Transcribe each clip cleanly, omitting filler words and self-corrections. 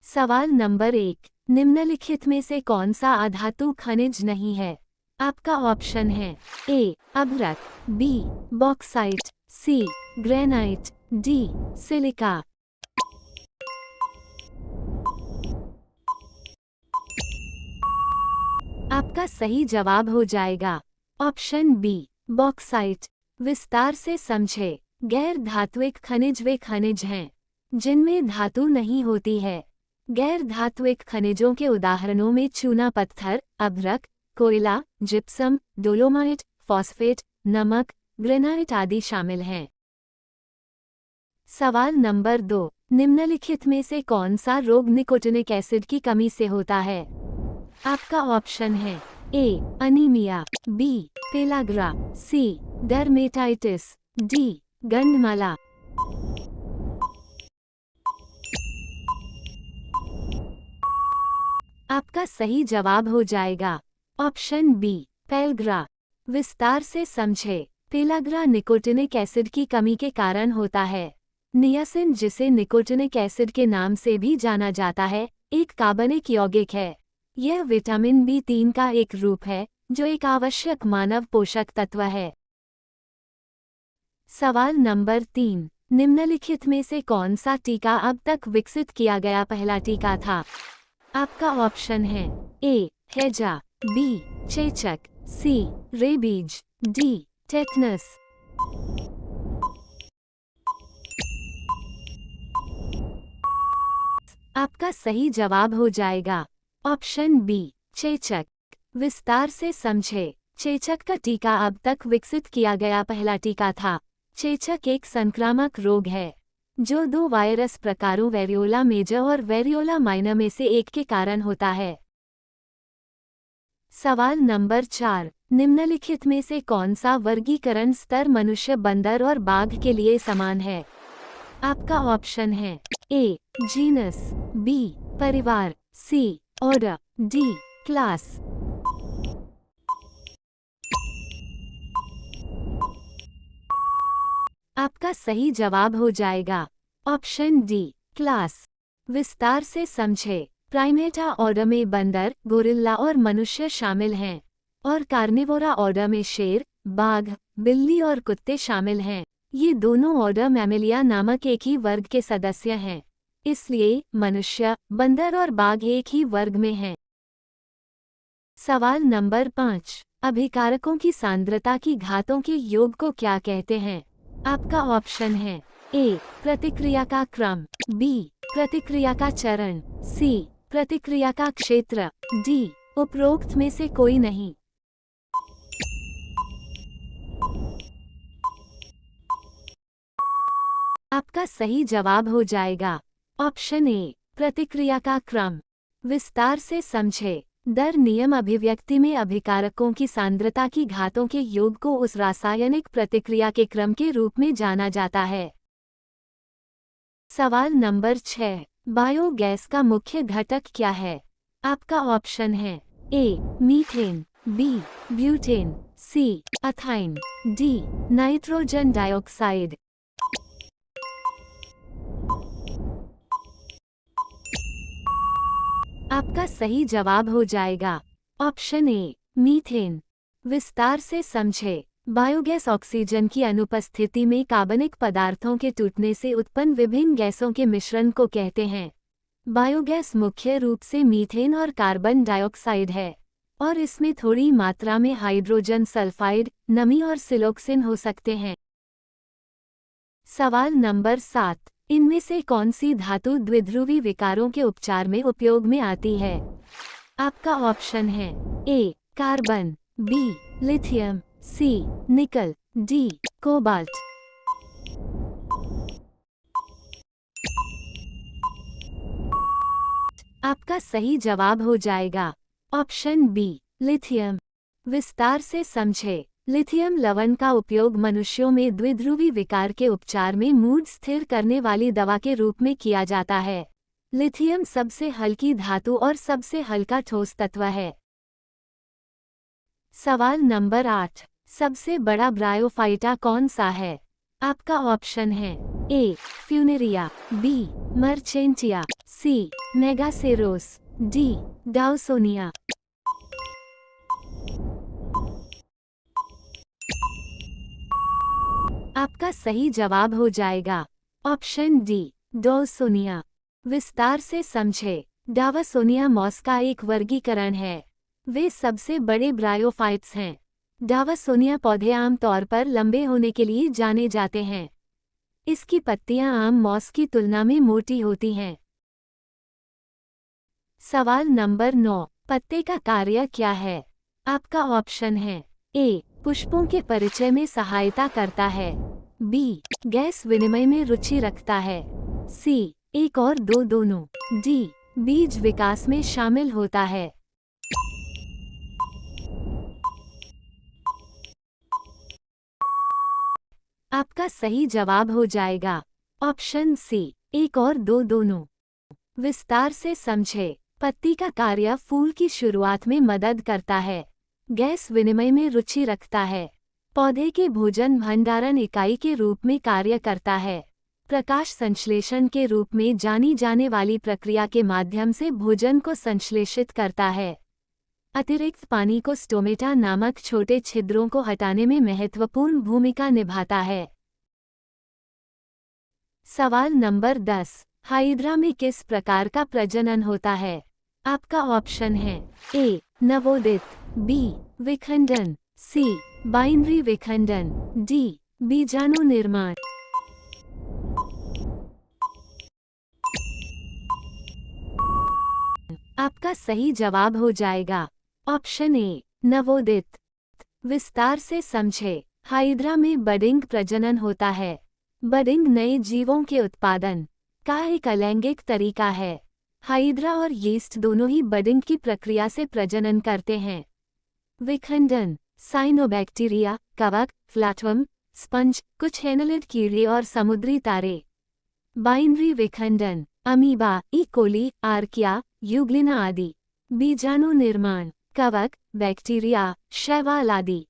सवाल नंबर 1, निम्नलिखित में से कौन सा अधातु खनिज नहीं है? आपका ऑप्शन है ए अभ्रक, बी बॉक्साइट, सी ग्रेनाइट, डी सिलिका। आपका सही जवाब हो जाएगा ऑप्शन बी बॉक्साइट। विस्तार से समझे। गैर धात्विक खनिज वे खनिज हैं जिनमें धातु नहीं होती है। गैर धात्विक खनिजों के उदाहरणों में चूना पत्थर, अभ्रक, कोयला, जिप्सम, डोलोमाइट, फॉस्फेट, नमक, ग्रेनाइट आदि शामिल हैं। सवाल नंबर 2, निम्नलिखित में से कौन सा रोग निकोटिनिक एसिड की कमी से होता है? आपका ऑप्शन है ए अनीमिया, बी पेलाग्रा, सी डर्मेटाइटिस, डी गंधमाला। आपका सही जवाब हो जाएगा ऑप्शन बी पेलग्रा। विस्तार से समझे। पेलाग्रा निकोटिनिक एसिड की कमी के कारण होता है। नियासिन, जिसे निकोटिनिक एसिड के नाम से भी जाना जाता है, एक कार्बनिक यौगिक है। यह विटामिन B3 का एक रूप है जो एक आवश्यक मानव पोषक तत्व है। सवाल नंबर 3, निम्नलिखित में से कौन सा टीका अब तक विकसित किया गया पहला टीका था? आपका ऑप्शन है ए हैजा, बी चेचक, सी रेबीज, डी टेटनस। आपका सही जवाब हो जाएगा ऑप्शन बी चेचक। विस्तार से समझे। चेचक का टीका अब तक विकसित किया गया पहला टीका था। चेचक एक संक्रामक रोग है जो 2 वायरस प्रकारों वेरियोला मेजर और वेरियोला माइनर में से एक के कारण होता है। सवाल नंबर 4, निम्नलिखित में से कौन सा वर्गीकरण स्तर मनुष्य, बंदर और बाघ के लिए समान है? आपका ऑप्शन है ए जीनस, बी परिवार, सी ऑर्डर, डी क्लास। आपका सही जवाब हो जाएगा ऑप्शन डी क्लास। विस्तार से समझे। प्राइमेटा ऑर्डर में बंदर, गोरिल्ला और मनुष्य शामिल हैं और कार्निवोरा ऑर्डर में शेर, बाघ, बिल्ली और कुत्ते शामिल हैं। ये दोनों ऑर्डर मैमेलिया नामक एक ही वर्ग के सदस्य हैं। इसलिए मनुष्य, बंदर और बाघ एक ही वर्ग में हैं। सवाल नंबर 5, अभिकारकों की सांद्रता की घातों के योग को क्या कहते हैं? आपका ऑप्शन है ए प्रतिक्रिया का क्रम, बी प्रतिक्रिया का चरण, सी प्रतिक्रिया का क्षेत्र, डी उपरोक्त में से कोई नहीं। आपका सही जवाब हो जाएगा ऑप्शन ए प्रतिक्रिया का क्रम। विस्तार से समझे। दर नियम अभिव्यक्ति में अभिकारकों की सांद्रता की घातों के योग को उस रासायनिक प्रतिक्रिया के क्रम के रूप में जाना जाता है। सवाल नंबर 6, बायोगैस का मुख्य घटक क्या है? आपका ऑप्शन है A methane, B butane, C ethyne, D nitrogen dioxide. आपका सही जवाब हो जाएगा ऑप्शन ए मीथेन। विस्तार से समझे। बायोगैस ऑक्सीजन की अनुपस्थिति में कार्बनिक पदार्थों के टूटने से उत्पन्न विभिन्न गैसों के मिश्रण को कहते हैं। बायोगैस मुख्य रूप से मीथेन और कार्बन डाइऑक्साइड है और इसमें थोड़ी मात्रा में हाइड्रोजन सल्फाइड, नमी और सिलोक्सिन हो सकते हैं। सवाल नंबर 7, इनमें से कौन सी धातु द्विध्रुवी विकारों के उपचार में उपयोग में आती है? आपका ऑप्शन है ए कार्बन, बी लिथियम, सी निकल, डी कोबाल्ट। आपका सही जवाब हो जाएगा ऑप्शन बी लिथियम। विस्तार से समझे। लिथियम लवण का उपयोग मनुष्यों में द्विध्रुवी विकार के उपचार में मूड स्थिर करने वाली दवा के रूप में किया जाता है। लिथियम सबसे हल्की धातु और सबसे हल्का ठोस तत्व है। सवाल नंबर 8, सबसे बड़ा ब्रायोफाइटा कौन सा है? आपका ऑप्शन है ए फ्यूनेरिया, बी मर्चेंटिया, सी मेगासेरोस, डी डाउसोनिया। आपका सही जवाब हो जाएगा ऑप्शन डी डाउसोनिया। विस्तार से समझे। डावासोनिया मॉस का एक वर्गीकरण है। वे सबसे बड़े ब्रायोफाइट्स हैं। डावासोनिया पौधे आमतौर पर लंबे होने के लिए जाने जाते हैं। इसकी पत्तियां आम मॉस की तुलना में मोटी होती हैं। सवाल नंबर 9। पत्ते का कार्य क्या है? आपका ऑप्शन है ए पुष्पों के परिचय में सहायता करता है, बी गैस विनिमय में रुचि रखता है, सी एक और दो दोनों, डी बीज विकास में शामिल होता है। आपका सही जवाब हो जाएगा ऑप्शन सी एक और दो दोनों। विस्तार से समझे। पत्ती का कार्य फूल की शुरुआत में मदद करता है, गैस विनिमय में रुचि रखता है, पौधे के भोजन भंडारण इकाई के रूप में कार्य करता है, प्रकाश संश्लेषण के रूप में जानी जाने वाली प्रक्रिया के माध्यम से भोजन को संश्लेषित करता है, अतिरिक्त पानी को स्टोमेटा नामक छोटे छिद्रों को हटाने में महत्वपूर्ण भूमिका निभाता है। सवाल नंबर 10। हाइड्रा में किस प्रकार का प्रजनन होता है? आपका ऑप्शन है ए नवोदित, बी विखंडन, सी बाइनरी विखंडन, डी बीजाणु निर्माण। आपका सही जवाब हो जाएगा ऑप्शन ए नवोदित। विस्तार से समझे। हाइड्रा में बडिंग प्रजनन होता है। बडिंग नए जीवों के उत्पादन का एक अलैंगिक तरीका है। हाइड्रा और यीस्ट दोनों ही बडिंग की प्रक्रिया से प्रजनन करते हैं। विखंडन साइनोबैक्टीरिया, कवक, फ्लैटवर्म, स्पंज, कुछ एनालिड कीड़े और समुद्री तारे। बाइनरी विखंडन अमीबा, ई कोली, आर्किया, यूग्लिना आदि। बीजाणु निर्माण कवक, बैक्टीरिया, शैवाल आदि।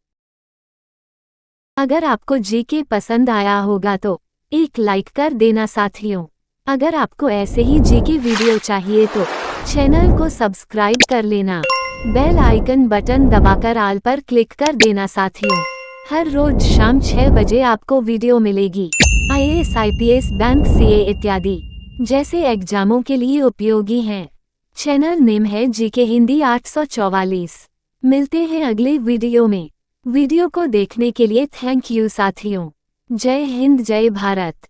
अगर आपको जीके पसंद आया होगा तो एक लाइक कर देना साथियों। अगर आपको ऐसे ही जीके वीडियो चाहिए तो चैनल को सब्सक्राइब कर लेना। बेल आइकन बटन दबाकर ऑल पर क्लिक कर देना साथियों। हर रोज शाम 6 बजे आपको वीडियो मिलेगी आईएएस, आईपीएस, बैंक, सीए इत्यादि जैसे एग्जामों के लिए उपयोगी हैं। चैनल नेम है जीके हिंदी 844। मिलते हैं अगले वीडियो में। वीडियो को देखने के लिए थैंक यू साथियों। जय हिंद, जय भारत।